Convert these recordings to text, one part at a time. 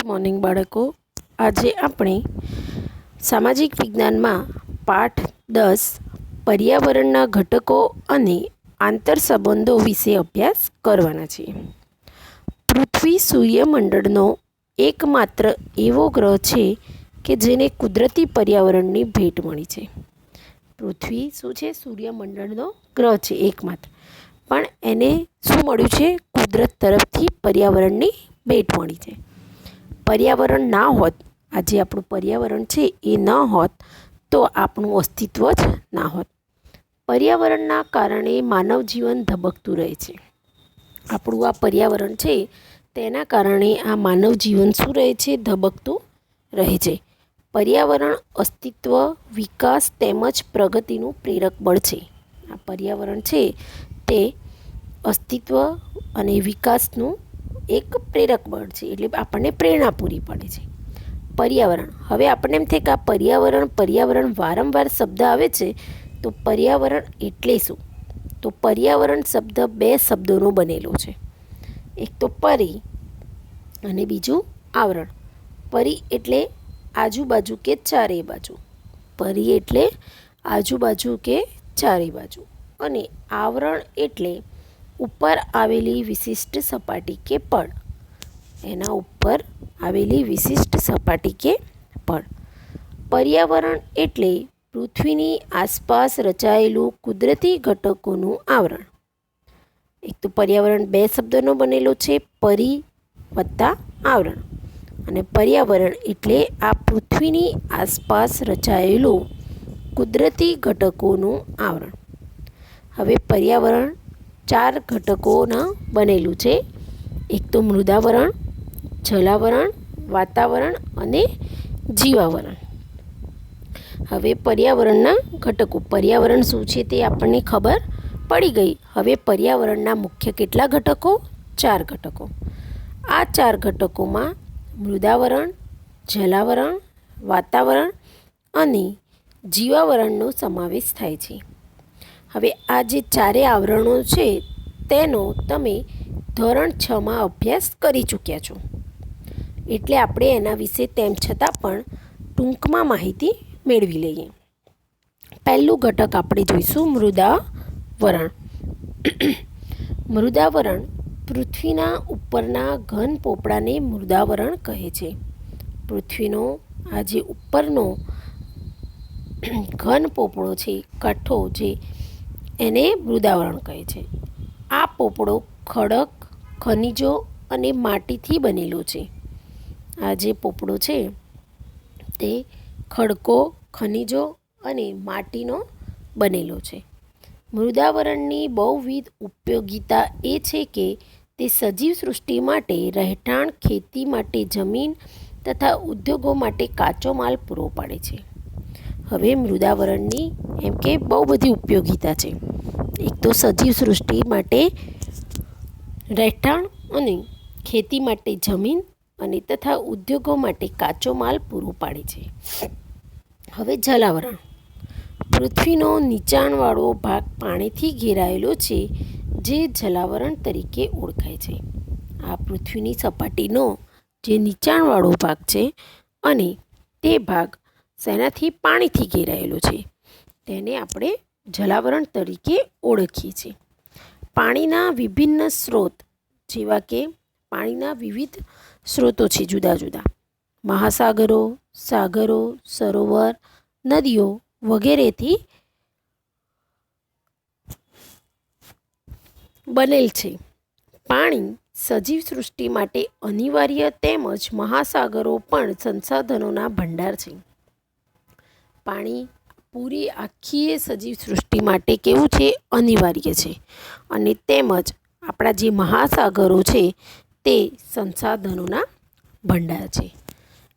Good morning બાળકો. આજે આપણે સામાજિક વિજ્ઞાનમાં પાઠ 10 પર્યાવરણના ઘટકો અને આંતરસંબંધો વિશે અભ્યાસ કરવાના છીએ. પૃથ્વી સૂર્યમંડળનો એકમાત્ર એવો ગ્રહ છે કે જેને કુદરતી પર્યાવરણની ભેટ મળી છે. પૃથ્વી શું છે? સૂર્યમંડળનો ગ્રહ છે એકમાત્ર, પણ એને શું મળ્યું છે? કુદરત તરફથી પર્યાવરણની ભેટ મળી છે. પર્યાવરણ ના હોત, આજે આપણું પર્યાવરણ છે એ ન હોત તો આપણું અસ્તિત્વ જ ના હોત. પર્યાવરણના કારણે માનવ જીવન ધબકતું રહે છે. આપણું આ પર્યાવરણ છે તેના કારણે આ માનવ જીવન શું રહે છે? ધબકતું રહે છે. પર્યાવરણ અસ્તિત્વ, વિકાસ તેમજ પ્રગતિનું પ્રેરક બળ છે. આ પર્યાવરણ છે તે અસ્તિત્વ અને વિકાસનું એક પ્રેરક બળ છે, એટલે આપણને પ્રેરણા પૂરી પાડે છે. પર્યાવરણ, હવે આપણને એમ થાય કે આ પર્યાવરણ વારંવાર શબ્દ આવે છે, તો પર્યાવરણ એટલે શું? તો પર્યાવરણ શબ્દ બે શબ્દોનો બનેલો છે. એક તો પરી અને બીજું આવરણ. પરી એટલે આજુબાજુ કે ચારે બાજુ. પરી એટલે આજુબાજુ કે ચારે બાજુ. અને આવરણ એટલે ઉપર આવેલી વિશિષ્ટ સપાટી કે પડ. એના ઉપર આવેલી વિશિષ્ટ સપાટી કે પડ. પર્યાવરણ એટલે પૃથ્વીની આસપાસ રચાયેલું કુદરતી ઘટકોનું આવરણ. એક તો પર્યાવરણ બે શબ્દોનો બનેલો છે, પરી વત્તા આવરણ. અને પર્યાવરણ એટલે આ પૃથ્વીની આસપાસ રચાયેલું કુદરતી ઘટકોનું આવરણ. હવે પર્યાવરણ ચાર ઘટકોના બનેલું છે. એક તો મૃદાવરણ, જલાવરણ, વાતાવરણ અને જીવાવરણ. હવે પર્યાવરણના ઘટકો. પર્યાવરણ શું છે તે આપણને ખબર પડી ગઈ. હવે પર્યાવરણના મુખ્ય કેટલા ઘટકો? ચાર ઘટકો. આ ચાર ઘટકોમાં મૃદાવરણ, જલાવરણ, વાતાવરણ અને જીવાવરણનો સમાવેશ થાય છે. હવે આ જે ચારે આવરણો છે તેનો તમે ધોરણ 6માં અભ્યાસ કરી ચૂક્યા છો, એટલે આપણે એના વિશે તેમ છતાં પણ ટૂંકમાં માહિતી મેળવી લઈએ. પહેલું ઘટક આપણે જોઈશું મૃદાવરણ. મૃદાવરણ પૃથ્વીના ઉપરના ઘન પોપડાને મૃદાવરણ કહે છે. પૃથ્વીનો આ જે ઉપરનો ઘન પોપડો છે, કાંઠો જે, એને મૃદાવરણ કહે છે. આ પોપડો ખડક, ખનિજો અને માટીથી બનેલો છે. આ જે પોપડો છે તે ખડકો, ખનિજો અને માટીનો બનેલો છે. મૃદાવરણની બહુવિધ ઉપયોગિતા એ છે કે તે સજીવ સૃષ્ટિ માટે રહેઠાણ, ખેતી માટે જમીન તથા ઉદ્યોગો માટે કાચો માલ પૂરો પાડે છે. હવે મૃદાવરણની એમ કે બહુ બધી ઉપયોગિતા છે. એક તો સજીવ સૃષ્ટિ માટે રહેઠાણ અને ખેતી માટે જમીન અને તથા ઉદ્યોગો માટે કાચો માલ પૂરો પાડે છે. હવે જલાવરણ. પૃથ્વીનો નીચાણવાળો ભાગ પાણીથી ઘેરાયેલો છે, જે જલાવરણ તરીકે ઓળખાય છે. આ પૃથ્વીની સપાટીનો જે નીચાણવાળો ભાગ છે અને તે ભાગ શેનાથી? પાણીથી ઘેરાયેલો છે, તેને આપણે જલાવરણ તરીકે ઓળખીએ છીએ. પાણીના વિભિન્ન સ્ત્રોત, જેવા કે પાણીના વિવિધ સ્ત્રોતો છે જુદા જુદા. મહાસાગરો, સાગરો, સરોવર, નદીઓ વગેરેથી બનેલ છે. પાણી સજીવ સૃષ્ટિ માટે અનિવાર્ય તેમજ મહાસાગરો પણ સંસાધનોના ભંડાર છે. પાણી પૂરી આખી સજીવ સૃષ્ટિ માટે કેવું છે? અનિવાર્ય છે. અને તેમજ આપણા જે મહાસાગરો છે તે સંસાધનોના ભંડાર છે.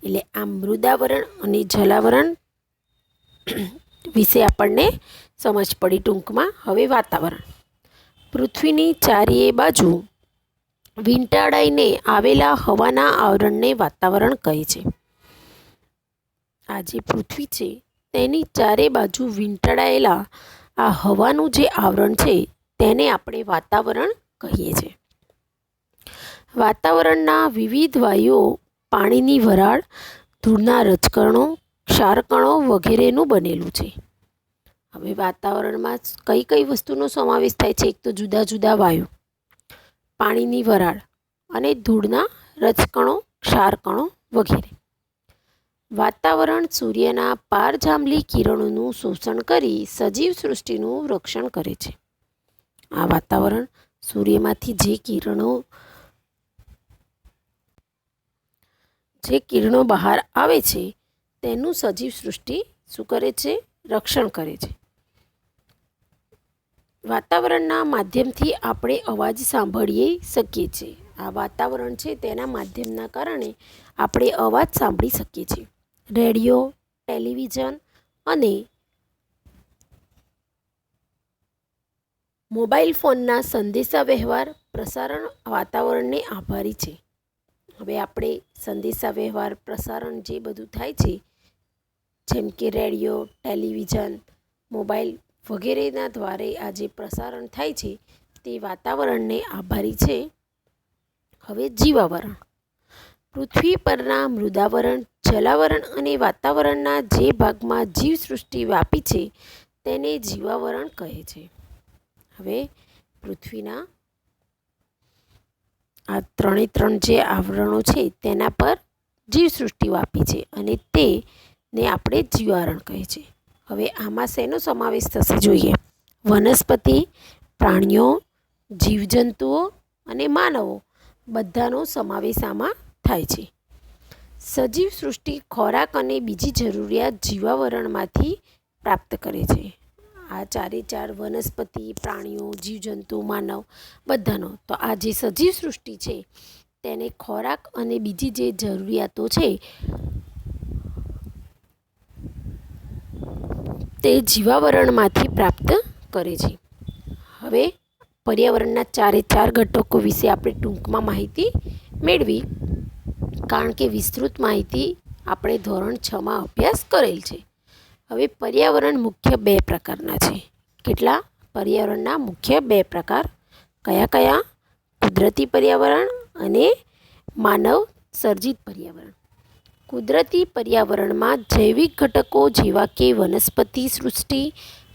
એટલે આ મૃદાવરણ અને જલાવરણ વિશે આપણને સમજ પડી ટૂંકમાં. હવે વાતાવરણ. પૃથ્વીની ચારેય બાજુ વીંટાળાઈને આવેલા હવાના આવરણને વાતાવરણ કહે છે. આ જે પૃથ્વી છે તેની ચારે બાજુ વીંટાળાયેલા આ હવાનું જે આવરણ છે તેને આપણે વાતાવરણ કહીએ છીએ. વાતાવરણના વિવિધ વાયુઓ પાણીની વરાળ, ધૂળના રજકણો, ક્ષારકણો વગેરેનું બનેલું છે. હવે વાતાવરણમાં કઈ કઈ વસ્તુનો સમાવેશ થાય છે? એક તો જુદા જુદા વાયુ, પાણીની વરાળ અને ધૂળના રજકણો, ક્ષારકણો વગેરે. વાતાવરણ સૂર્યના પારજાંબલી કિરણોનું શોષણ કરી સજીવ સૃષ્ટિનું રક્ષણ કરે છે. આ વાતાવરણ સૂર્યમાંથી જે કિરણો બહાર આવે છે તેનું સજીવ સૃષ્ટિ શું કરે છે? રક્ષણ કરે છે. વાતાવરણના માધ્યમથી આપણે અવાજ સાંભળી શકીએ છીએ. આ વાતાવરણ છે તેના માધ્યમના કારણે આપણે અવાજ સાંભળી શકીએ છીએ. રેડિયો, ટેલિવિઝન અને મોબાઈલ ફોનના સંદેશાવ્યવહાર પ્રસારણ વાતાવરણને આભારી છે. હવે આપણે સંદેશાવ્યવહાર પ્રસારણ જે બધું થાય છે, જેમ કે રેડિયો, ટેલિવિઝન, મોબાઈલ વગેરેના દ્વારે આ જે પ્રસારણ થાય છે તે વાતાવરણને આભારી છે. હવે જીવાવરણ. પૃથ્વી પરના મૃદાવરણ, જલાવરણ અને વાતાવરણના જે ભાગમાં જીવસૃષ્ટિ વ્યાપી છે તેને જીવાવરણ કહે છે. હવે પૃથ્વીના આ ત્રણ જે આવરણો છે તેના પર જીવસૃષ્ટિ વ્યાપી છે અને તેને આપણે જીવાવરણ કહે છે. હવે આમાં શેનો સમાવેશ થશે જોઈએ? વનસ્પતિ, પ્રાણીઓ, જીવજંતુઓ અને માનવો બધાનો સમાવેશ આમાં થાય છે. સજીવ સૃષ્ટિ ખોરાક અને બીજી જરૂરિયાત જીવાવરણમાંથી પ્રાપ્ત કરે છે. આ ચારે ચાર વનસ્પતિ, પ્રાણીઓ, જીવજંતુ, માનવ બધાનો. તો આ જે સજીવ સૃષ્ટિ છે તેને ખોરાક અને બીજી જે જરૂરિયાતો છે તે જીવાવરણમાંથી પ્રાપ્ત કરે છે. હવે પર્યાવરણના ચારે ચાર ઘટકો વિશે આપણે ટૂંકમાં માહિતી મેળવી, કારણ કે વિસ્તૃત માહિતી આપણે ધોરણ 6માં અભ્યાસ કરેલ છે. હવે પર્યાવરણ મુખ્ય બે પ્રકારના છે. કેટલા? પર્યાવરણના મુખ્ય બે પ્રકાર કયા કયા? કુદરતી પર્યાવરણ અને માનવ સર્જિત પર્યાવરણ. કુદરતી પર્યાવરણમાં જૈવિક ઘટકો જેવા કે વનસ્પતિ સૃષ્ટિ,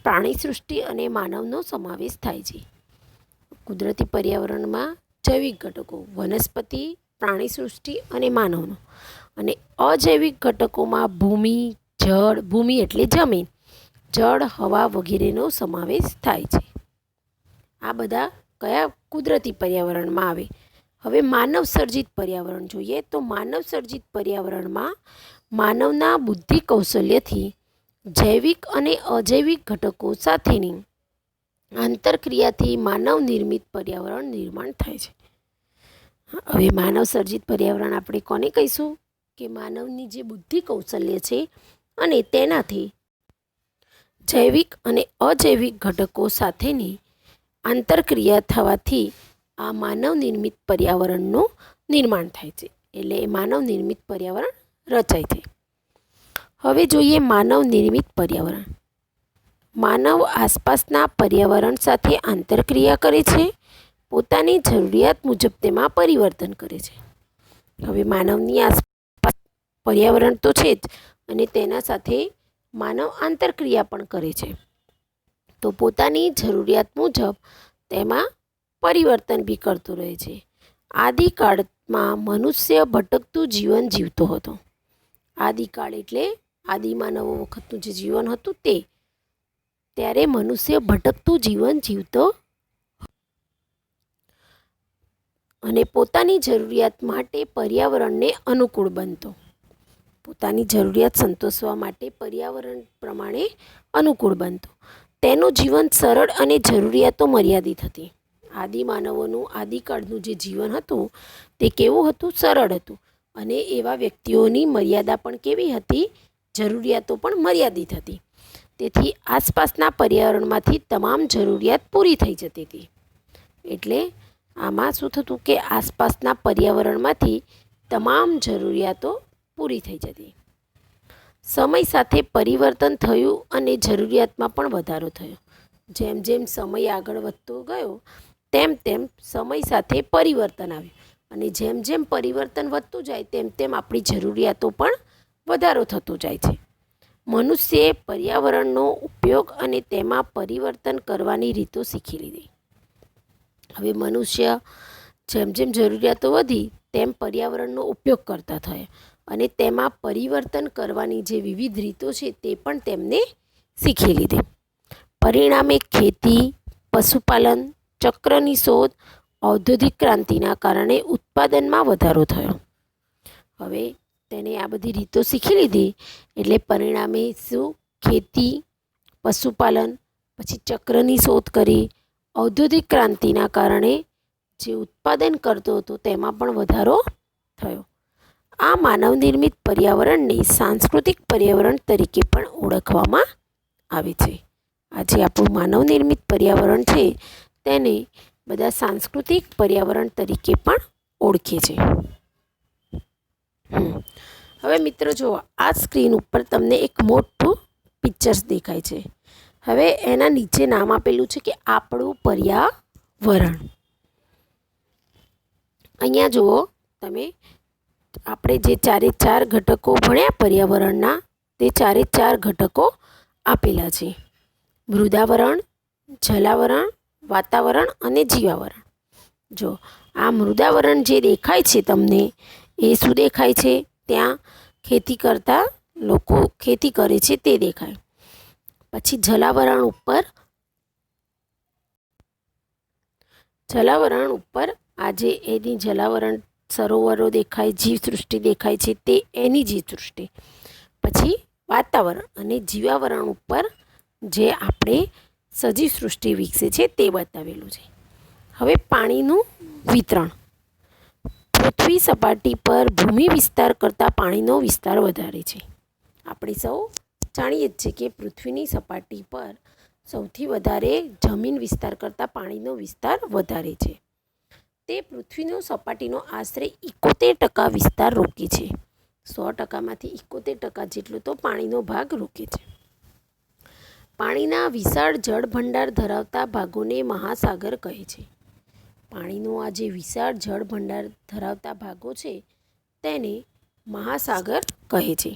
પ્રાણી સૃષ્ટિ અને માનવનો સમાવેશ થાય છે. કુદરતી પર્યાવરણમાં જૈવિક ઘટકો વનસ્પતિ, પ્રાણી સૃષ્ટિ અને માનવનો. અને અજૈવિક ઘટકોમાં ભૂમિ, જળ, ભૂમિ એટલે જમીન, જળ, હવા વગેરેનો સમાવેશ થાય છે. આ બધા કયા? કુદરતી પર્યાવરણમાં આવે. હવે માનવ સર્જિત પર્યાવરણ જોઈએ તો માનવ સર્જિત પર્યાવરણમાં માનવના બુદ્ધિ કૌશલ્યથી જૈવિક અને અજૈવિક ઘટકો સાથેની આંતરક્રિયાથી માનવ નિર્મિત પર્યાવરણ નિર્માણ થાય છે. હવે માનવ સર્જિત પર્યાવરણ આપણે કોને કહીશું? કે માનવની જે બુદ્ધિ કૌશલ્ય છે અને તેનાથી જૈવિક અને અજૈવિક ઘટકો સાથેની આંતરક્રિયા થવાથી આ માનવ નિર્મિત પર્યાવરણનું નિર્માણ થાય છે. એટલે માનવ નિર્મિત પર્યાવરણ રચાય છે. હવે જોઈએ માનવ નિર્મિત પર્યાવરણ. માનવ આસપાસના પર્યાવરણ સાથે આંતરક્રિયા કરે છે, પોતાની જરૂરિયાત મુજબ તેમાં પરિવર્તન કરે છે. હવે માનવની આસપાસ પર્યાવરણ તો છે જ અને તેના સાથે માનવ આંતરક્રિયા પણ કરે છે. તો પોતાની જરૂરિયાત મુજબ તેમાં પરિવર્તન બી કરતો રહે છે. આદિકાળમાં મનુષ્ય ભટકતું જીવન જીવતો હતો. આદિકાળ એટલે આદિમાનવો વખતનું જે જીવન હતું તે. ત્યારે મનુષ્ય ભટકતું જીવન જીવતો અને પોતાની જરૂરિયાત માટે પર્યાવરણને અનુકૂળ બનતો. પોતાની જરૂરિયાત સંતોષવા માટે પર્યાવરણ પ્રમાણે અનુકૂળ બનતો. તેનું જીવન સરળ અને જરૂરિયાતો મર્યાદિત હતી. આદિમાનવોનું આદિકાળનું જે જીવન હતું તે કેવું હતું? સરળ હતું. અને એવા વ્યક્તિઓની મર્યાદા પણ કેવી હતી? જરૂરિયાતો પણ મર્યાદિત હતી. તેથી આસપાસના પર્યાવરણમાંથી તમામ જરૂરિયાત પૂરી થઈ જતી હતી. એટલે આમાં શું થતું કે આસપાસના પર્યાવરણમાંથી તમામ જરૂરિયાતો પૂરી થઈ જતી. સમય સાથે પરિવર્તન થયું અને જરૂરિયાતમાં પણ વધારો થયો. જેમ જેમ સમય આગળ વધતો ગયો તેમ તેમ સમય સાથે પરિવર્તન આવ્યું અને જેમ જેમ પરિવર્તન વધતું જાય તેમ તેમ આપણી જરૂરિયાતો પણ વધારો થતો જાય છે. મનુષ્યએ પર્યાવરણનો ઉપયોગ અને તેમાં પરિવર્તન કરવાની રીતો શીખી લીધી. હવે મનુષ્ય જેમ જેમ જરૂરિયાતો વધી તેમ પર્યાવરણનો ઉપયોગ કરતા થયા અને તેમાં પરિવર્તન કરવાની જે વિવિધ રીતો છે તે પણ તેમને શીખી લીધી. પરિણામે ખેતી, પશુપાલન, ચક્રની શોધ, ઔદ્યોગિક ક્રાંતિના કારણે ઉત્પાદનમાં વધારો થયો. હવે તેને આ બધી રીતો શીખી લીધી એટલે પરિણામે શું? ખેતી, પશુપાલન, પછી ચક્રની શોધ કરી, ઔદ્યોગિક ક્રાંતિના કારણે જે ઉત્પાદન કરતો હતો તેમાં પણ વધારો થયો. આ માનવ નિર્મિત પર્યાવરણને સાંસ્કૃતિક પર્યાવરણ તરીકે પણ ઓળખવામાં આવે છે. આ જે આપણું માનવ નિર્મિત પર્યાવરણ છે તેને બધા સાંસ્કૃતિક પર્યાવરણ તરીકે પણ ઓળખે છે. હવે મિત્રો જુઓ, આ સ્ક્રીન ઉપર તમને એક મોટું પિક્ચર્સ દેખાય છે. હવે એના નીચે નામ આપેલું છે કે આપણું પર્યાવરણ. અહીંયા જુઓ તમે, આપણે જે 4 ઘટકો ભણ્યા પર્યાવરણના તે 4 ઘટકો આપેલા છે: મૃદાવરણ, જલાવરણ, વાતાવરણ અને જીવાવરણ. જો આ મૃદાવરણ જે દેખાય છે તમને એ શું દેખાય છે? ત્યાં ખેતી કરતા લોકો ખેતી કરે છે તે દેખાય. પછી જલાવરણ ઉપર આજે એની જલાવરણ સરોવરો દેખાય, જીવસૃષ્ટિ દેખાય છે તે એની જીવસૃષ્ટિ. પછી વાતાવરણ અને જીવાવરણ ઉપર જે આપણે સજીવ સૃષ્ટિ વિકસે છે તે બતાવેલું છે. હવે પાણીનું વિતરણ. પૃથ્વી સપાટી પર ભૂમિ વિસ્તાર કરતાં પાણીનો વિસ્તાર વધારે છે. આપણે સૌ જાણીએ જ છીએ કે પૃથ્વીની સપાટી પર સૌથી વધારે જમીન વિસ્તાર કરતાં પાણીનો વિસ્તાર વધારે છે. તે પૃથ્વીનો સપાટીનો આશરે 71% વિસ્તાર રોકે છે. 100%માંથી 71% જેટલો તો પાણીનો ભાગ રોકે છે. પાણીના વિશાળ જળભંડાર ધરાવતા ભાગોને મહાસાગર કહે છે. પાણીનો આ જે વિશાળ જળભંડાર ધરાવતા ભાગો છે તેને મહાસાગર કહે છે.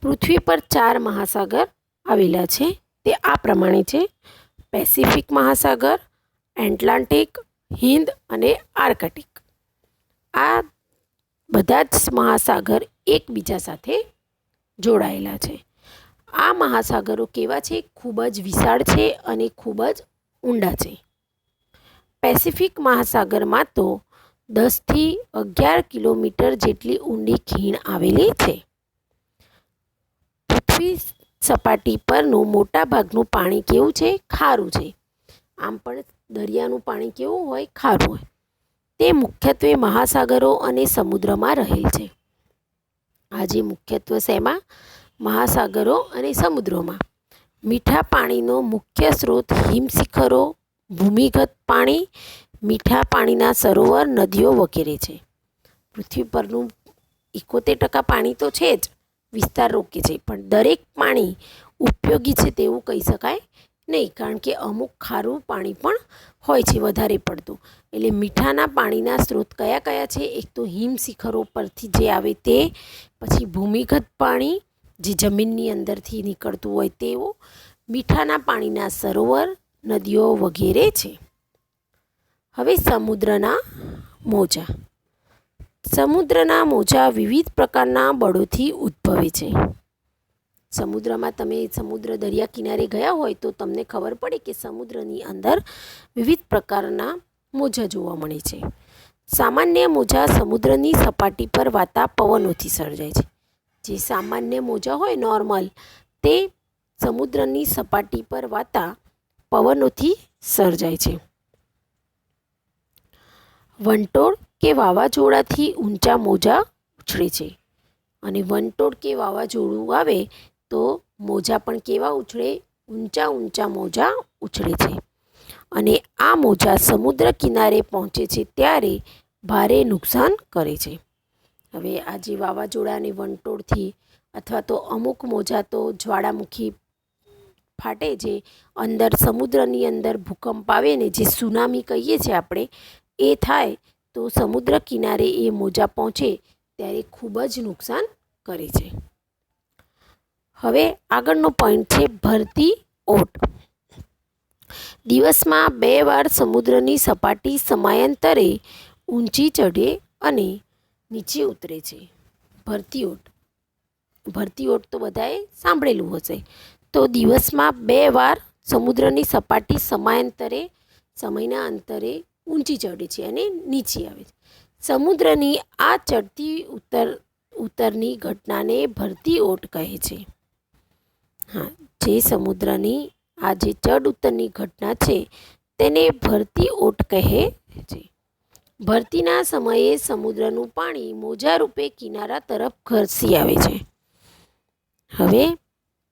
પૃથ્વી પર 4 મહાસાગર આવેલા છે. તે આ પ્રમાણે છે: પેસિફિક મહાસાગર, એટલાન્ટિક, હિંદ અને આર્કટિક. આ બધા જ મહાસાગર એકબીજા સાથે જોડાયેલા છે. આ મહાસાગરો કેવા છે? ખૂબ જ વિશાળ છે અને ખૂબ જ ઊંડા છે. પેસિફિક મહાસાગરમાં તો 10થી 11 કિલોમીટર જેટલી ઊંડી ખીણ આવેલી છે. પૃથ્વી સપાટી પરનું મોટાભાગનું પાણી કેવું છે? ખારું છે. આમ પણ દરિયાનું પાણી કેવું હોય? ખારું હોય. તે મુખ્યત્વે મહાસાગરો અને સમુદ્રમાં રહેલ છે. આજે મુખ્યત્વે શેમાં? મહાસાગરો અને સમુદ્રોમાં. મીઠા પાણીનો મુખ્ય સ્ત્રોત હિમશિખરો, ભૂમિગત પાણી, મીઠા પાણીના સરોવર, નદીઓ વગેરે છે. પૃથ્વી પરનું 71% પાણી તો છે જ, વિસ્તાર રોકે છે, પણ દરેક પાણી ઉપયોગી છે તેવું કહી શકાય નહીં, કારણ કે અમુક ખારું પાણી પણ હોય છે વધારે પડતું. એટલે મીઠાના પાણીના સ્ત્રોત કયા કયા છે? એક તો હિમશિખરો પરથી જે આવે તે, પછી ભૂમિગત પાણી જે જમીનની અંદરથી નીકળતું હોય તેવું, મીઠાના પાણીના સરોવર, નદીઓ વગેરે છે. હવે સમુદ્રના મોજા. સમુદ્રના મોજા વિવિધ પ્રકારના બળોથી ઉદ્ભવે છે. સમુદ્રમાં તમે સમુદ્ર દરિયા કિનારે ગયા હોય તો તમને ખબર પડે કે સમુદ્રની અંદર વિવિધ પ્રકારના મોજા જોવા મળે છે. સામાન્ય મોજા સમુદ્રની સપાટી પર વાતા પવનોથી સર્જાય છે. જે સામાન્ય મોજા હોય નોર્મલ, તે સમુદ્રની સપાટી પર વાતા પવનોથી સર્જાય છે. વંટોળ કે વાવાઝોડાથી ઊંચા મોજા ઉછળે છે. અને વંટોળ કે વાવાઝોડું આવે તો મોજા પણ કેવા ઉછળે? ઊંચા ઊંચા મોજા ઉછળે છે. અને આ મોજા સમુદ્ર કિનારે પહોંચે છે ત્યારે ભારે નુકસાન કરે છે. હવે આ જે વાવાઝોડા અને વંટોળથી અથવા તો અમુક મોજા તો જ્વાળામુખી ફાટે, જે અંદર સમુદ્રની અંદર ભૂકંપ આવે ને જે સુનામી કહીએ છીએ આપણે, એ થાય તો સમુદ્ર કિનારે એ મોજા પહોંચે ત્યારે ખૂબ જ નુકસાન કરે છે. હવે આગળનો પોઈન્ટ છે ભરતી ઓટ. દિવસમાં 2 વાર સમુદ્રની સપાટી સમયાંતરે ઊંચી ચઢે અને નીચે ઉતરે છે. ભરતી ઓટ. ભરતી ઓટ તો બધાએ સાંભળેલું હશે. તો દિવસમાં 2 વાર સમુદ્રની સપાટી સમયના અંતરે ઊંચી ચઢે છે અને નીચે આવે છે. સમુદ્રની આ ચડતી ઉતરની ઘટનાને ભરતી ઓટ કહે છે. હા, જે સમુદ્રની આ જે ચડ ઉતરની ઘટના છે તેને ભરતી ઓટ કહે છે. ભરતીના સમયે સમુદ્રનું પાણી મોજા રૂપે કિનારા તરફ ખસી આવે છે. હવે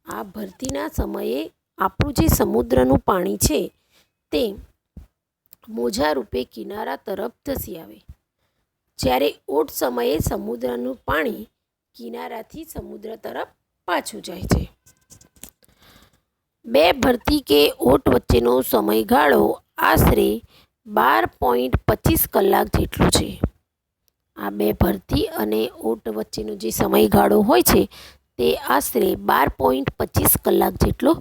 આ ભરતીના સમયે આપણું જે સમુદ્રનું પાણી છે તે મોજા રૂપે કિનારા તરફ ધસી આવે. જ્યારે ઓટ સમયે સમુદ્રનું પાણી કિનારાથી સમુદ્ર તરફ પાછું જાય છે. 2 ભરતી કે ઓટ વચ્ચેનો સમયગાળો આશરે 12.25 કલાક જેટલો છે. આ 2 ભરતી અને ઓટ વચ્ચેનો જે સમયગાળો હોય છે તે આશરે 12.25 કલાક જેટલો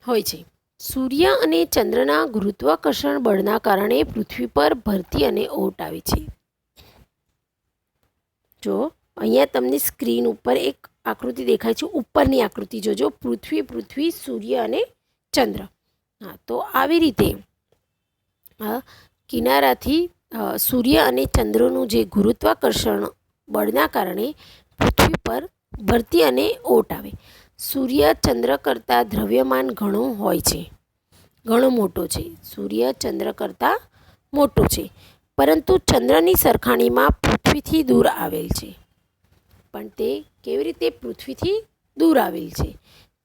હોય છે. સૂર્ય અને ચંદ્રના ગુરુત્વાકર્ષણ બળના કારણે પૃથ્વી પર ભરતી અને ઓટ આવે છે. જો અહીંયા તમને સ્ક્રીન ઉપર એક આકૃતિ દેખાય છે. ઉપરની આકૃતિ જોજો. પૃથ્વી, સૂર્ય અને ચંદ્ર. હા, તો આવી રીતે કિનારાથી સૂર્ય અને ચંદ્રનું જે ગુરુત્વાકર્ષણ બળના કારણે પૃથ્વી પર ભરતી અને ઓટ આવે. સૂર્ય ચંદ્ર કરતાં દ્રવ્યમાન ઘણો હોય છે, ઘણો મોટો છે. સૂર્ય ચંદ્ર કરતાં મોટો છે, પરંતુ ચંદ્રની સરખામણીમાં પૃથ્વીથી દૂર આવેલ છે. પણ તે કેવી રીતે પૃથ્વીથી દૂર આવેલ છે?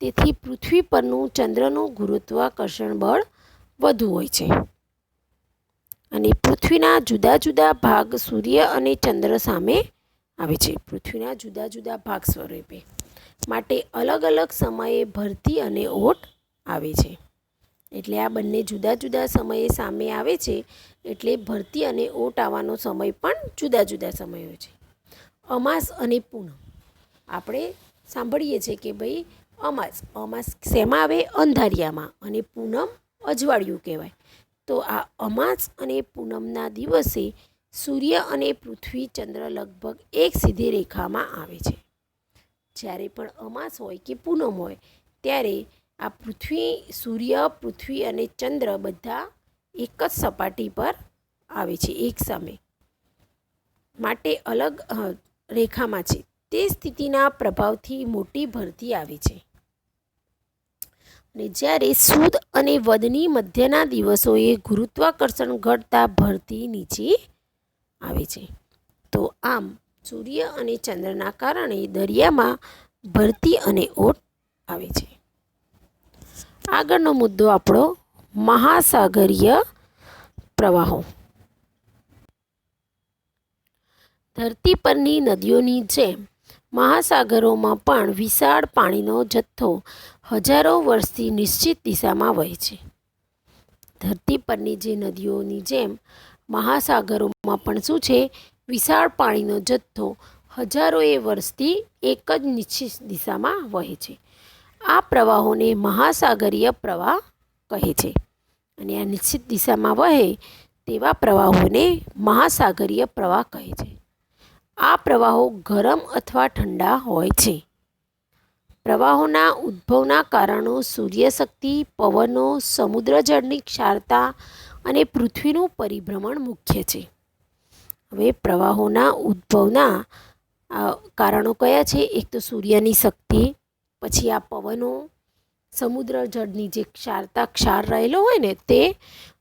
તેથી પૃથ્વી પરનું ચંદ્રનું ગુરુત્વાકર્ષણ બળ વધુ હોય છે અને પૃથ્વીના જુદા જુદા ભાગ સૂર્ય અને ચંદ્ર સામે આવે છે. પૃથ્વીના જુદા જુદા ભાગ સ્વરૂપે માટે અલગ અલગ સમયે ભરતી અને ઓટ આવે છે. એટલે આ બંને જુદા જુદા સમયે સામે આવે છે, એટલે ભરતી અને ઓટ આવવાનો સમય પણ જુદા જુદા સમય હોય છે. અમાસ અને પૂનમ આપણે સાંભળીએ છીએ કે ભાઈ અમાસ શેમાં આવે? અંધારિયામાં. અને પૂનમ અજવાળિયું કહેવાય. તો આ અમાસ અને પૂનમના દિવસે સૂર્ય અને પૃથ્વી ચંદ્ર લગભગ એક સીધી રેખામાં આવે છે. જ્યારે પણ અમાસ હોય કે પૂનમ હોય ત્યારે આ સૂર્ય, પૃથ્વી અને ચંદ્ર બધા એક જ સપાટી પર આવે છે એક સમય માટે અલગ રેખામાં છે. તે સ્થિતિના પ્રભાવથી મોટી ભરતી આવે છે. અને જ્યારે સુદ અને વદની મધ્યના દિવસોએ ગુરુત્વાકર્ષણ ઘટતા ભરતી નીચે આવે છે. તો આમ સૂર્ય અને ચંદ્રના કારણે દરિયામાં ભરતી અને ઓટ આવે છે. આગળનો મુદ્દો આપણો મહાસાગરીય પ્રવાહો. ધરતી પરની નદીઓની જેમ મહાસાગરોમાં પણ વિશાળ પાણીનો જથ્થો હજારો વર્ષથી નિશ્ચિત દિશામાં વહે છે. ધરતી પરની જે નદીઓની જેમ મહાસાગરોમાં પણ શું છે? વિશાળ પાણીનો જથ્થો હજારોએ વર્ષથી એક જ નિશ્ચિત દિશામાં વહે છે. આ પ્રવાહોને મહાસાગરીય પ્રવાહ કહે છે. અને આ નિશ્ચિત દિશામાં વહે તેવા પ્રવાહોને મહાસાગરીય પ્રવાહ કહે છે. આ પ્રવાહો ગરમ અથવા ઠંડા હોય છે. પ્રવાહોના ઉદ્ભવના કારણો સૂર્યશક્તિ, પવનો, સમુદ્ર જળની ક્ષારતા અને પૃથ્વીનું પરિભ્રમણ મુખ્ય છે. હવે પ્રવાહોના ઉદ્ભવના કારણો કયા છે? એક તો સૂર્યની શક્તિ, પછી આ પવનો, સમુદ્ર જળની જે ક્ષાર રહેલો હોય ને તે,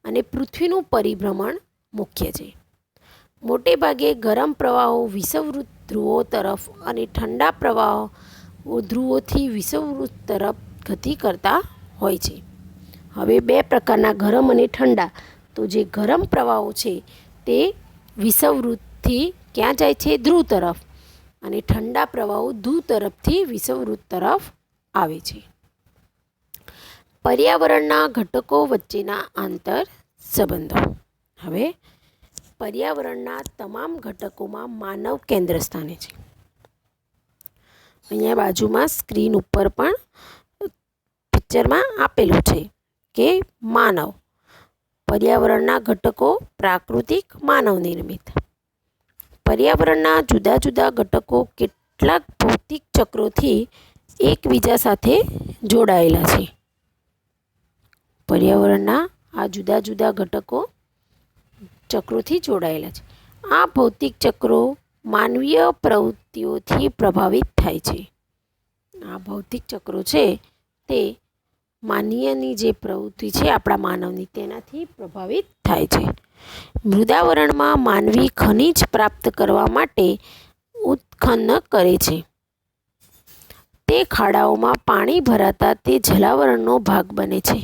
અને પૃથ્વીનું પરિભ્રમણ મુખ્ય છે. મોટે ભાગે ગરમ પ્રવાહો વિષુવવૃત્ત ધ્રુવો તરફ અને ઠંડા પ્રવાહો ધ્રુવોથી વિષુવવૃત્ત તરફ ગતિ કરતા હોય છે. હવે 2 પ્રકારના ગરમ અને ઠંડા. તો જે ગરમ પ્રવાહો છે તે વિષુવવૃત્તથી ક્યાં જાય છે? ધ્રુવ તરફ. અને ઠંડા પ્રવાહો ધ્રુવ તરફથી વિષુવવૃત્ત તરફ આવે છે. પર્યાવરણના ઘટકો વચ્ચેના આંતર સંબંધો. હવે પર્યાવરણના તમામ ઘટકોમાં માનવ કેન્દ્ર સ્થાને છે. અહીંયા બાજુમાં સ્ક્રીન ઉપર પણ પિક્ચરમાં આપેલું છે કે માનવ પર્યાવરણના ઘટકો પ્રાકૃતિક માનવ નિર્મિત. પર્યાવરણના જુદા જુદા ઘટકો કેટલાક ભૌતિક ચક્રોથી એકબીજા સાથે જોડાયેલા છે. પર્યાવરણના આ જુદા જુદા ઘટકો ચક્રોથી જોડાયેલા છે. આ ભૌતિક ચક્રો માનવીય પ્રવૃત્તિઓથી પ્રભાવિત થાય છે. આ ભૌતિક ચક્રો છે તે માનવીયની જે પ્રવૃત્તિ છે આપણા માનવની તેનાથી પ્રભાવિત થાય છે. મૃદાવરણમાં માનવી ખનિજ પ્રાપ્ત કરવા માટે ઉત્ખનન કરે છે. તે ખાડાઓમાં પાણી ભરાતા તે જલાવરણનો ભાગ બને છે.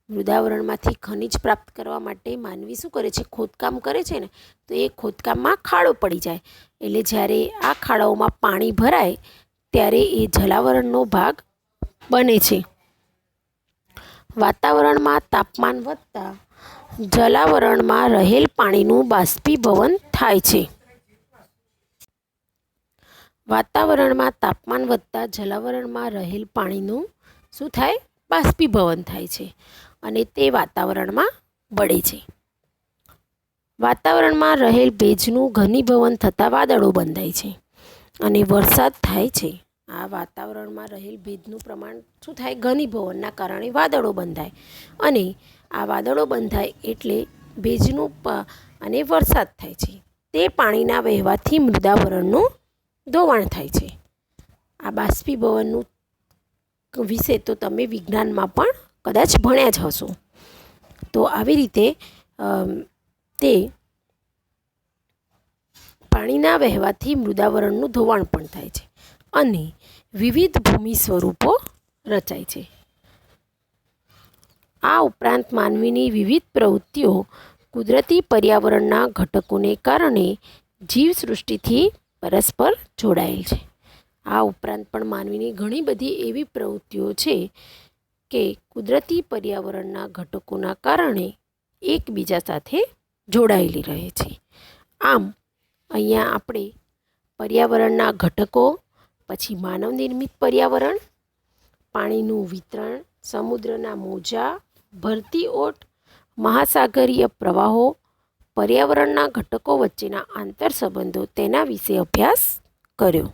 મૃદાવરણમાંથી ખનિજ પ્રાપ્ત કરવા માટે માનવી શું કરે છે? ખોદકામ કરે છે ને, તો એ ખોદકામમાં ખાડો પડી જાય એટલે જ્યારે આ ખાડાઓમાં પાણી ભરાય ત્યારે એ જલાવરણનો ભાગ બને છે. વાતાવરણમાં તાપમાન વધતા જલાવરણમાં રહેલ પાણીનું બાષ્પીભવન થાય છે. વાતાવરણમાં તાપમાન વધતા જલાવરણમાં રહેલ પાણીનું શું થાય? બાષ્પીભવન થાય છે અને તે વાતાવરણમાં બળે છે. વાતાવરણમાં રહેલ ભેજનું ઘનીભવન થતાં વાદળો બંધાય છે અને વરસાદ થાય છે. આ વાતાવરણમાં રહેલ ભેજનું પ્રમાણ શું થાય? ઘનીભવનના કારણે વાદળો બંધાય અને આ વાદળો બંધાય એટલે ભેજનું અને વરસાદ થાય છે. તે પાણીના વહેવાથી મૃદાવરણનું ધોવાણ થાય છે. આ બાષ્પીભવનનું વિશે તો તમે વિજ્ઞાનમાં પણ કદાચ ભણ્યા જ હશો. તો આવી રીતે તે પાણીના વહેવાથી મૃદાવરણનું ધોવાણ પણ થાય છે અને વિવિધ ભૂમિ સ્વરૂપો રચાય છે. આ ઉપરાંત માનવીની વિવિધ પ્રવૃત્તિઓ કુદરતી પર્યાવરણના ઘટકોને કારણે જીવસૃષ્ટિથી પરસ્પર જોડાયેલ છે. આ ઉપરાંત પણ માનવીની ઘણી બધી એવી પ્રવૃત્તિઓ છે કે કુદરતી પર્યાવરણના ઘટકોના કારણે એકબીજા સાથે જોડાયેલી રહે છે. આમ અહીંયા આપણે પર્યાવરણના ઘટકો, પછી માનવ નિર્મિત પર્યાવરણ, પાણીનું વિતરણ, સમુદ્રના મોજા, ભરતી ઓટ, મહાસાગરીય પ્રવાહો, પર્યાવરણના ઘટકો વચ્ચેના આંતરસંબંધો તેના વિશે અભ્યાસ કર્યો.